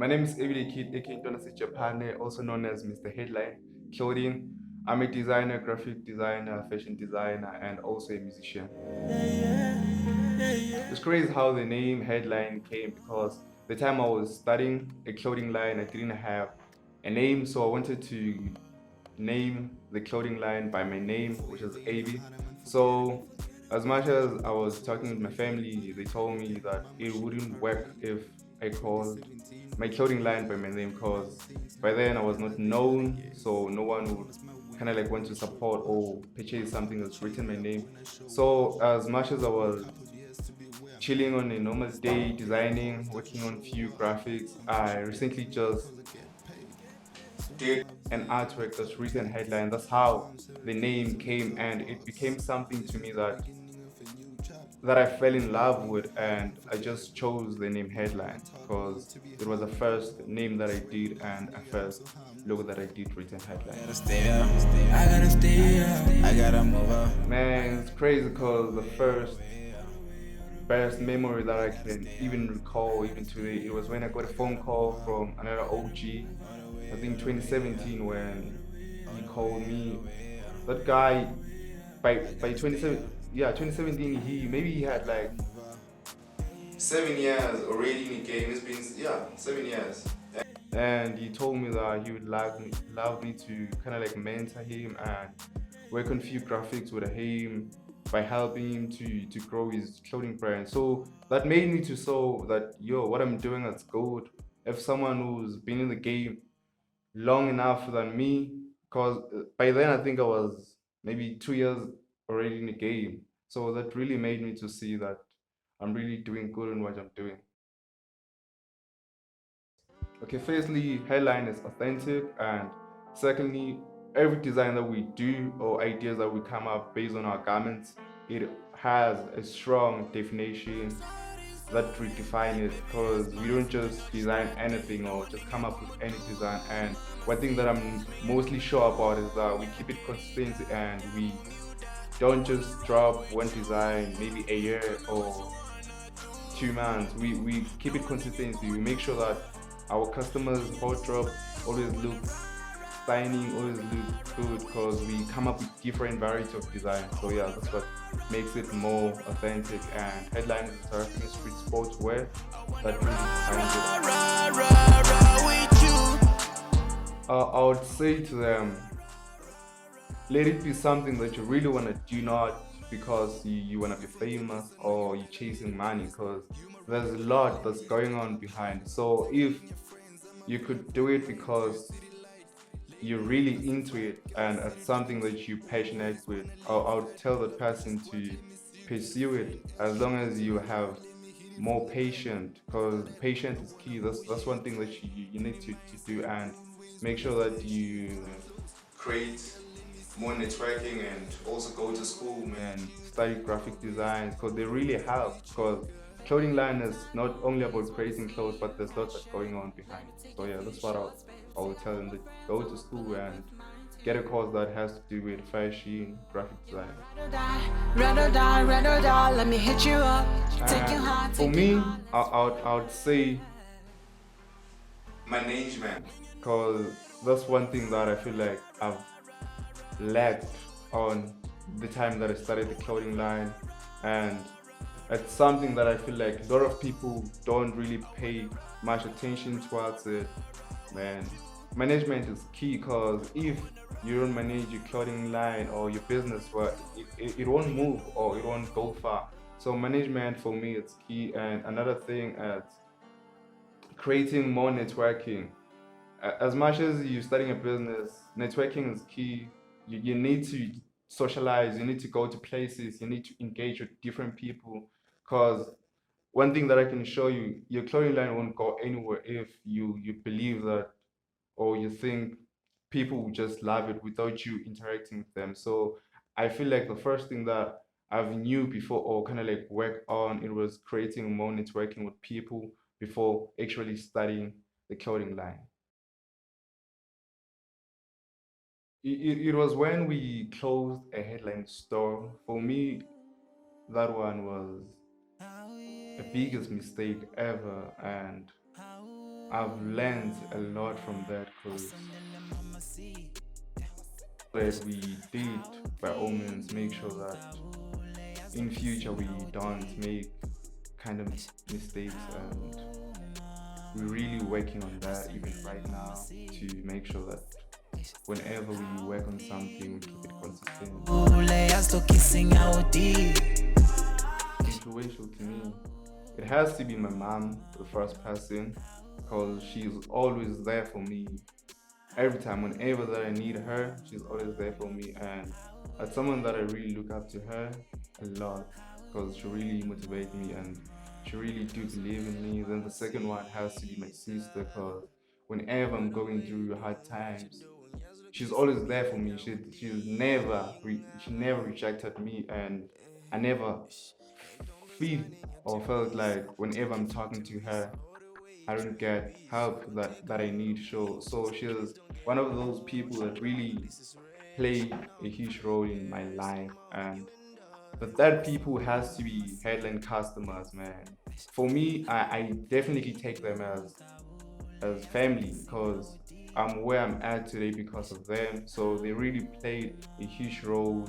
My name is ABIE De Kid, aka Japan, also known as Mr. Headline Clothing. I'm a designer, graphic designer, fashion designer, and also a musician. It's crazy how the name Headline came because the time I was studying a clothing line, I didn't have a name, so I wanted to name the clothing line by my name, which is AB. So, as much as I was talking with my family, they told me that it wouldn't work if I called my clothing line by my name because by then I was not known, so no one would kind of like want to support or purchase something that's written my name. So, as much as I was chilling on a normal day, designing, working on few graphics, I recently just did an artwork that's written headline. That's how the name came, and it became something to me that I fell in love with, and I just chose the name headline because it was the first name that I did and a first logo that I did written headline. I gotta move up. Man, it's crazy because the first best memory that I can even recall even today, it was when I got a phone call from another OG, I think 2017, when he called me. That guy by 27, yeah, 2017, he had like 7 years already in the game. It's been, yeah, 7 years. And he told me that he would love me to kind of like mentor him and work on few graphics with him by helping him to grow his clothing brand. So that made me to saw that, yo, what I'm doing that's good. If someone who's been in the game long enough than me, because by then I think I was maybe 2 years already in the game. So that really made me to see that I'm really doing good in what I'm doing. Okay, firstly, headline is authentic, and secondly, every design that we do or ideas that we come up based on our garments, it has a strong definition that redefine it because we don't just design anything or just come up with any design. And one thing that I'm mostly sure about is that we keep it consistent and we don't just drop one design maybe a year or 2 months. We keep it consistent. We make sure that our customers wardrobe always look styling, always look good because we come up with different variety of design. So yeah, that's what makes it more authentic. And headline is surfing street sports wear that really defines it. I would say to them, let it be something that you really want to do, not because you want to be famous or you're chasing money, because there's a lot that's going on behind. So if you could do it because you're really into it and it's something that you're passionate with, I'll tell the person to pursue it as long as you have more patience, because patience is key. That's one thing that you need to do, and make sure that you create more networking and also go to school and study graphic design because they really help, because clothing line is not only about creating clothes but there's lots that's going on behind. So yeah, that's what I would tell them, to go to school and get a course that has to do with fashion, graphic design. Let me hit you up. And for me, I would say management, because that's one thing that I feel like I've lacked on the time that I started the clothing line, and it's something that I feel like a lot of people don't really pay much attention towards it. Man, management is key because if you don't manage your clothing line or your business, well, it won't move or it won't go far. So management for me is key. And another thing is creating more networking. As much as you're starting a business, networking is key. You need to socialize, you need to go to places, you need to engage with different people. Because one thing that I can show you, your clothing line won't go anywhere if you believe that or you think people will just love it without you interacting with them. So I feel like the first thing that I've knew before or kind of like work on, it was creating more networking with people before actually studying the clothing line. It was when we closed a headline store. For me, that one was the biggest mistake ever, and I've learned a lot from that because that we did by all means make sure that in future we don't make kind of mistakes, and we're really working on that even right now to make sure that whenever we work on something we keep it consistent. Influential to me, it has to be my mom, the first person, because she's always there for me every time. Whenever that I need her, she's always there for me, and as someone that I really look up to her a lot because she really motivates me and she really do believe in me. Then the second one has to be my sister, because whenever I'm going through hard times, she's always there for me. She never rejected me, and I never feel or felt like whenever I'm talking to her I don't get help that I need. So she's one of those people that really play a huge role in my life. And the third people has to be headline customers, man. For me, I definitely take them as family because I'm where I'm at today because of them. So they really played a huge role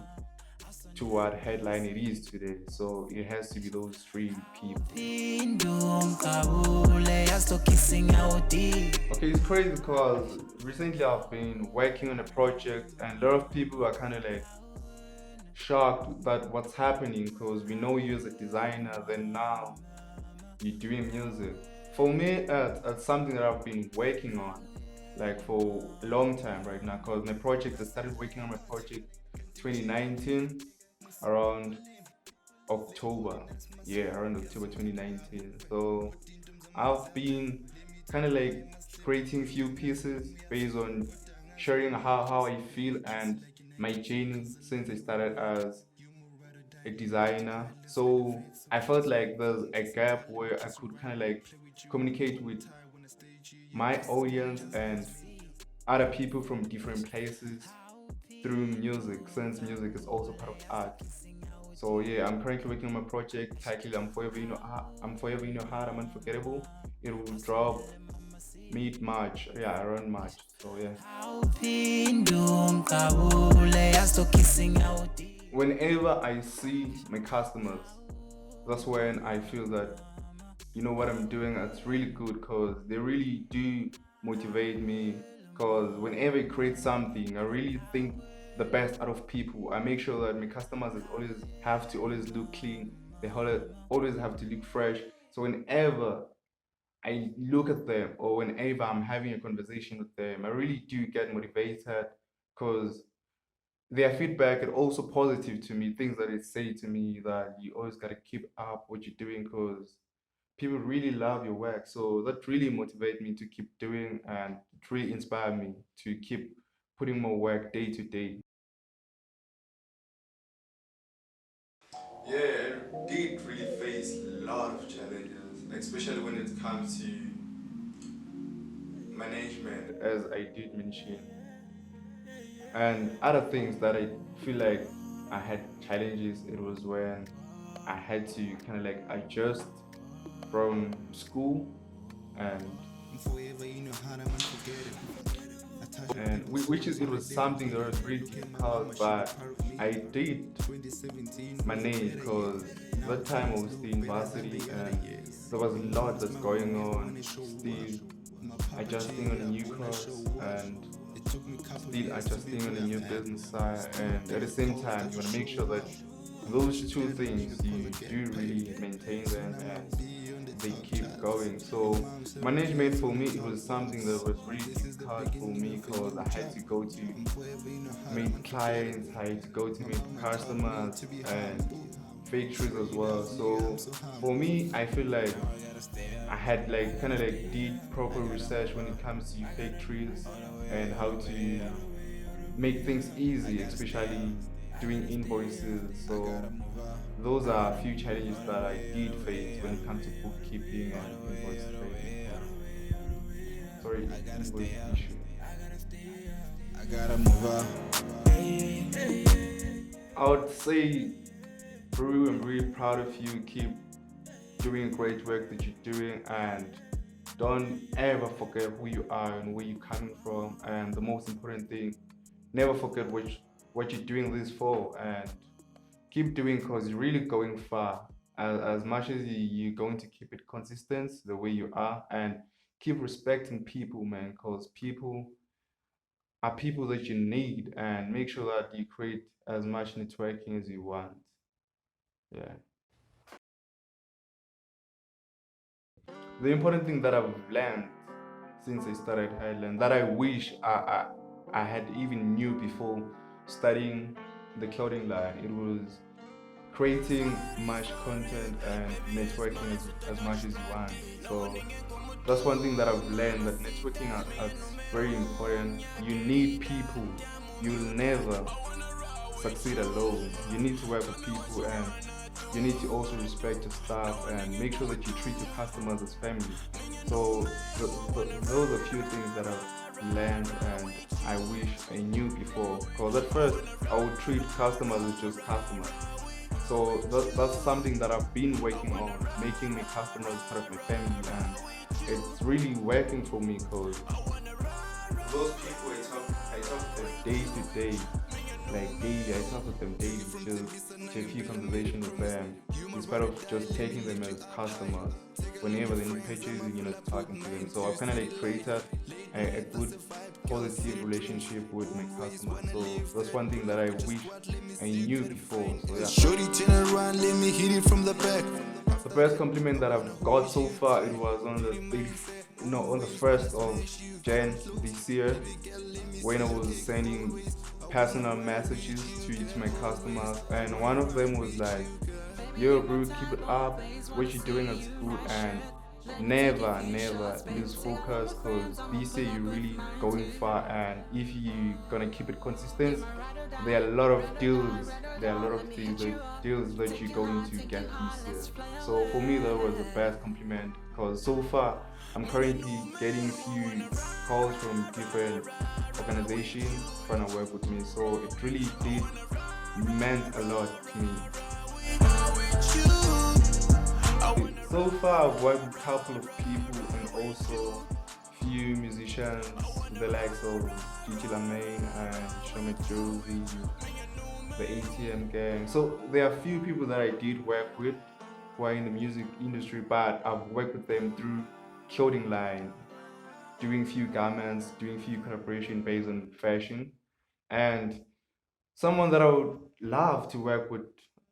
to what headline it is today. So it has to be those three people. Okay, it's crazy because recently I've been working on a project and a lot of people are kind of like shocked that what's happening because we know you as a designer, then now you're doing music. For me, it's something that I've been working on like for a long time right now because I started working on my project 2019 around October. Yeah, around October 2019. So I've been kind of like creating few pieces based on sharing how I feel and my journey since I started as a designer. So I felt like there's a gap where I could kind of like communicate with my audience and other people from different places through music, since music is also part of art. So yeah, I'm currently working on my project titled I'm Forever in Your Heart, I'm Unforgettable. It will drop mid-March, yeah, around March. So yeah. Whenever I see my customers, that's when I feel that you know what I'm doing, it's really good because they really do motivate me. Because whenever I create something, I really think the best out of people. I make sure that my customers have to always look clean. They always have to look fresh. So whenever I look at them or whenever I'm having a conversation with them, I really do get motivated because their feedback is also positive to me. Things that they say to me that you always gotta keep up what you're doing because people really love your work. So that really motivates me to keep doing and it really inspire me to keep putting more work day to day. Yeah, I did really face a lot of challenges, especially when it comes to management, as I did mention, and other things that I feel like I had challenges. It was when I had to kind of like adjust from school and which is it was something that was really difficult, but I did manage because that time I was still in varsity and there was a lot that's going on, still adjusting on a new course and still adjusting on a new business side, and at the same time you want to make sure that those two things you do really maintain them and they keep going. So management for me it was something that was really difficult for me because I had to go to meet clients, I had to go to meet customers and factories as well. So for me I feel like I had like kind of like did proper research when it comes to factories and how to make things easy, especially doing invoices. So those are a few challenges that I did face when it comes to bookkeeping and invoice trading. Sorry, invoice issue. I gotta move up. I would say, Brew, I'm really proud of you. Keep doing great work that you're doing, and don't ever forget who you are and where you're coming from. And the most important thing, never forget what you're doing this for, and keep doing because you're really going far. As much as you're going to keep it consistent the way you are, and keep respecting people, man, because people are people that you need, and make sure that you create as much networking as you want. Yeah. The important thing that I've learned since I started Highland that I wish I had even knew before studying the clothing line, it was creating much content and networking as much as you want. So that's one thing that I've learned, that networking is very important. You need people. You'll never succeed alone. You need to work with people, and you need to also respect your staff and make sure that you treat your customers as family. So those are a few things that I've learned and I wish I knew before. Because at first I would treat customers as just customers. So that's something that I've been working on, making my customers part of my family, and it's really working for me because those people I talk to them day to day, like daily. I talk with them daily, just to a few conversations with them, instead of just taking them as customers. Whenever they need purchasing, talking to them. So I've kind of like created a good positive relationship with my customers. So that's one thing that I wish I knew before. So yeah. Shorty turn around, let me hit it from the back. The best compliment that I've got so far, it was on the 1st of Jan this year, when I was sending personal messages to my customers, and one of them was like, "Yo, bro, keep it up. What you doing is good, and never lose focus, because this year you're really going far, and if you gonna keep it consistent, there are a lot of deals, deals that you're going to get this year." So for me, that was the best compliment, because so far I'm currently getting a few calls from different organizations trying to work with me. So it really did meant a lot to me. So far, I've worked with a couple of people and also few musicians, the likes of Gigi Lamaine and Shomet Josie, the ATM gang. So there are a few people that I did work with who are in the music industry, but I've worked with them through clothing line, doing few garments, doing few collaboration based on fashion, and someone that I would love to work with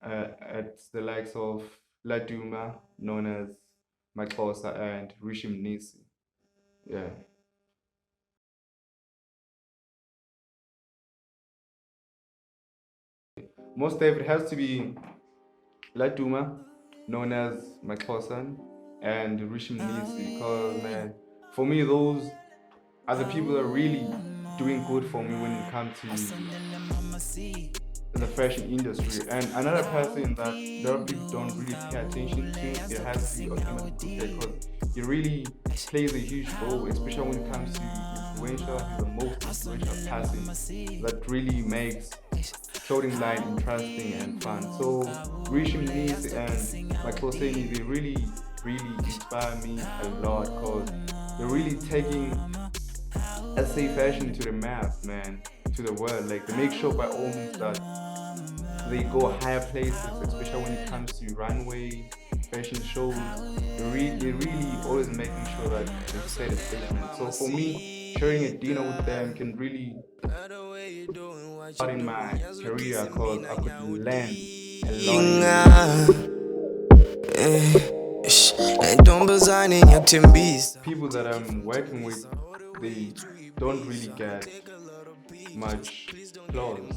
at the likes of Laduma, known as Maklosa, and Rishim Nisi. Yeah. Most of it has to be Laduma, known as Maklosan, and Rishim Nisi, because man, for me those are the people that are really doing good for me when it comes to the fashion industry. And another person that a lot of people don't really pay attention to, it has to be Okiman because he really plays a huge role, especially when it comes to influential. He's the most influential person that really makes clothing line interesting and fun. So Rishim Needs and Michael Sani, they really inspire me a lot, because they're really taking SA fashion to the map, man, to the world. Like, they make sure by all means that they go higher places, especially when it comes to runway fashion shows. They really always making sure that they set a statement. So for me, sharing a dinner with them can really start in my career, because I could learn a lot. People that I'm working with, they don't really get much applause.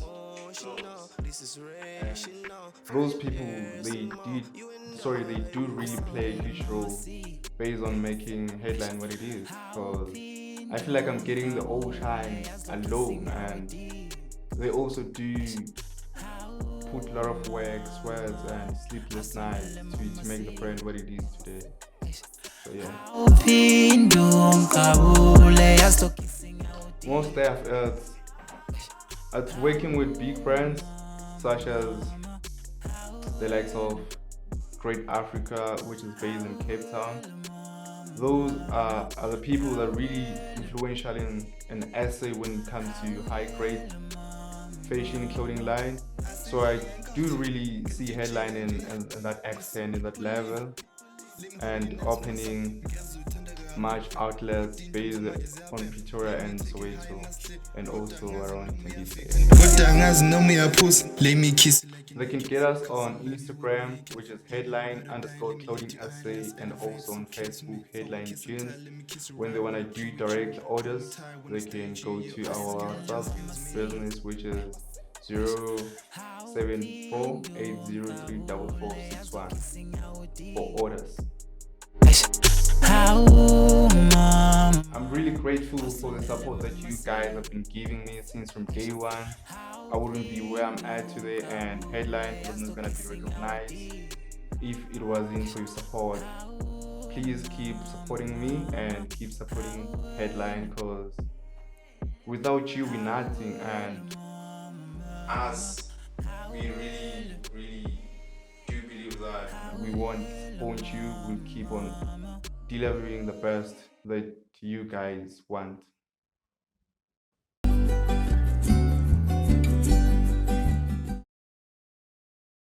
Those people, they do really play a huge role based on making headline what it is. Because I feel like I'm getting the old shine alone, and they also do put a lot of work, sweats, and sleepless nights to make the brand what it is today. So yeah. Most staff it's working with big brands such as the likes of Great Africa, which is based in Cape Town, those are the people that are really influential in SA when it comes to high grade fashion clothing line. So I do really see headline in that extent, in that level, and opening much outlets based on Pretoria and Soweto, and also around Tembisa area. They can get us on Instagram, which is headline_clothing SA, and also on Facebook, headline jeans. When they want to do direct orders, they can go to our WhatsApp business, which is 07480344461 for orders. I'm really grateful for the support that you guys have been giving me since from day one. I wouldn't be where I'm at today, and headline was not gonna be recognized if it wasn't for your support. Please keep supporting me and keep supporting headline, because without you we're nothing, and us, we really do believe that we won't disappoint you. We'll keep on delivering the best that you guys want.